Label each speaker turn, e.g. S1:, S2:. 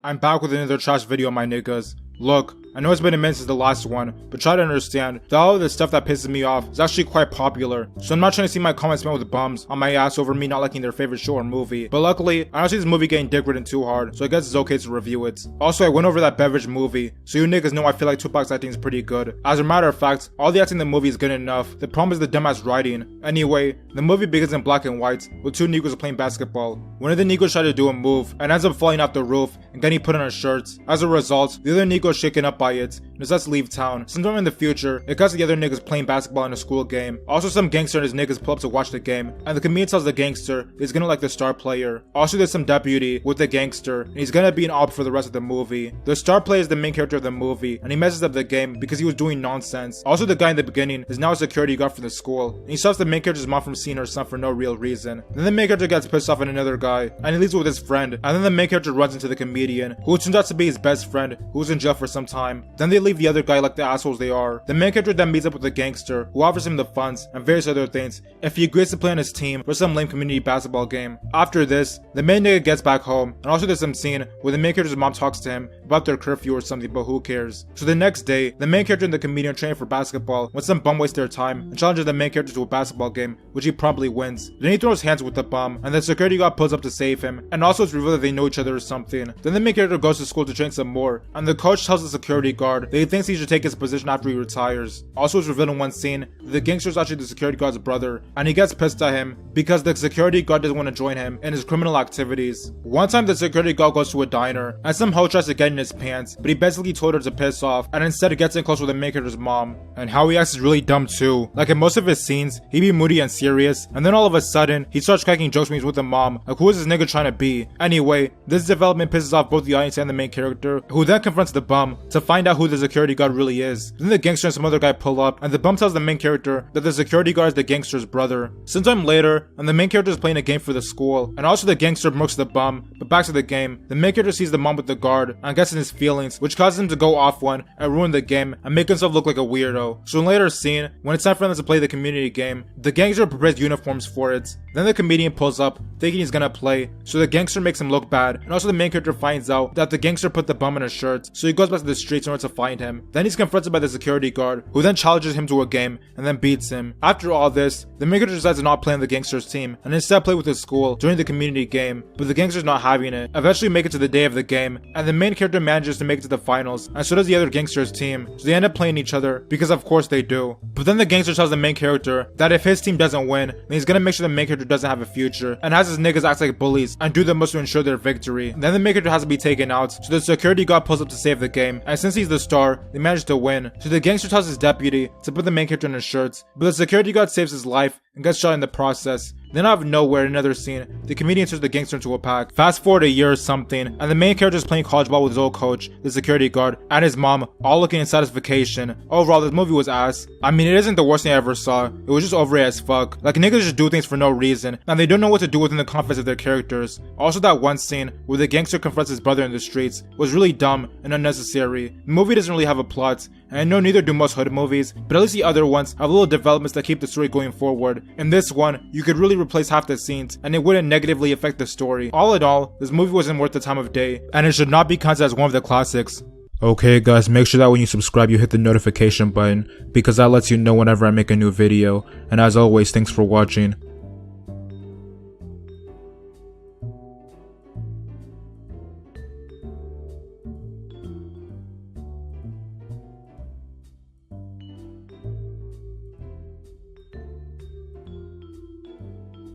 S1: I'm back with another trash video, my niggas. Look, I know it's been a minute since the last one, but try to understand that all of the stuff that pisses me off is actually quite popular. So I'm not trying to see my comments met with bums on my ass over me not liking their favorite show or movie. But luckily, I don't see this movie getting dick ridden too hard, so I guess it's okay to review it. Also, I went over that Beverage movie, so you niggas know I feel like Tupac's acting is pretty good. As a matter of fact, all the acting in the movie is good enough. The problem is the dumbass writing. Anyway, the movie begins in black and white, with two Negroes playing basketball. One of the Negroes tries to do a move, and ends up falling off the roof, and getting put on a shirt. As a result, the other Negro is shaken up by it, and decides to leave town. Sometime in the future, it cuts the other niggas playing basketball in a school game. Also, some gangster and his niggas pull up to watch the game, and the comedian tells the gangster he's gonna like the star player. Also, there's some deputy with the gangster, and he's gonna be an op for the rest of the movie. The star player is the main character of the movie, and he messes up the game because he was doing nonsense. Also, the guy in the beginning is now a security guard for the school, and he stops the main character's mom from seeing her son for no real reason. Then the main character gets pissed off at another guy, and he leaves with his friend, and then the main character runs into the comedian, who turns out to be his best friend, who was in jail for some time. Then they leave the other guy like the assholes they are. The main character then meets up with the gangster, who offers him the funds and various other things if he agrees to play on his team for some lame community basketball game. After this, the main nigga gets back home, and also there's some scene where the main character's mom talks to him about their curfew or something, but who cares. So the next day, the main character and the comedian train for basketball when some bum wastes their time and challenges the main character to a basketball game, which he promptly wins. Then he throws hands with the bum, and the security guard pulls up to save him, and also it's revealed that they know each other or something. Then the main character goes to school to train some more, and the coach tells the security guard that he thinks he should take his position after he retires. Also, it's revealed in one scene that the gangster is actually the security guard's brother, and he gets pissed at him because the security guard doesn't want to join him in his criminal activities. One time, the security guard goes to a diner, and some hoe tries to get in his pants, but he basically told her to piss off, and instead gets in close with the main character's mom. And how he acts is really dumb too. Like in most of his scenes, he'd be moody and serious, and then all of a sudden, he starts cracking jokes when he's with the mom. Like, who is this nigga trying to be? Anyway, this development pisses off both the audience and the main character, who then confronts the bum to find out who the security guard really is. Then the gangster and some other guy pull up, and the bum tells the main character that the security guard is the gangster's brother. Sometime later, and the main character is playing a game for the school, and also the gangster murks the bum. But back to the game, the main character sees the mom with the guard and gets in his feelings, which causes him to go off one and ruin the game and make himself look like a weirdo. So in a later scene, when it's time for them to play the community game, the gangster prepares uniforms for it. Then the comedian pulls up, thinking he's gonna play, so the gangster makes him look bad, and also the main character finds out that the gangster put the bum in a shirt, so he goes back to the streets in order to find him. Then he's confronted by the security guard, who then challenges him to a game and then beats him. After all this, the main character decides to not play on the gangster's team and instead play with his school during the community game, but the gangster's not having it. Eventually make it to the day of the game, and the main character manages to make it to the finals, and so does the other gangster's team, so they end up playing each other because of course they do. But then the gangster tells the main character that if his team doesn't win, then he's gonna make sure the main character doesn't have a future, and has his niggas act like bullies and do the most to ensure their victory. Then the main character has to be taken out, so the security guard pulls up to save the game, and since he's the star, they manage to win. So the gangster tells his deputy to put the main character in a shirt, but the security guard saves his life and gets shot in the process. Then out of nowhere, in another scene, the comedian turns the gangster into a pack. Fast forward a year or something, and the main character is playing college ball with his old coach, the security guard, and his mom, all looking in satisfaction. Overall, this movie was ass. I mean, it isn't the worst thing I ever saw. It was just overrated as fuck. Like, niggas just do things for no reason, and they don't know what to do within the confines of their characters. Also, that one scene where the gangster confronts his brother in the streets was really dumb and unnecessary. The movie doesn't really have a plot, and I know neither do most hood movies, but at least the other ones have little developments that keep the story going forward. In this one, you could really replace half the scenes, and it wouldn't negatively affect the story. All in all, this movie wasn't worth the time of day, and it should not be counted as one of the classics. Okay guys, make sure that when you subscribe you hit the notification button, because that lets you know whenever I make a new video, and as always, thanks for watching.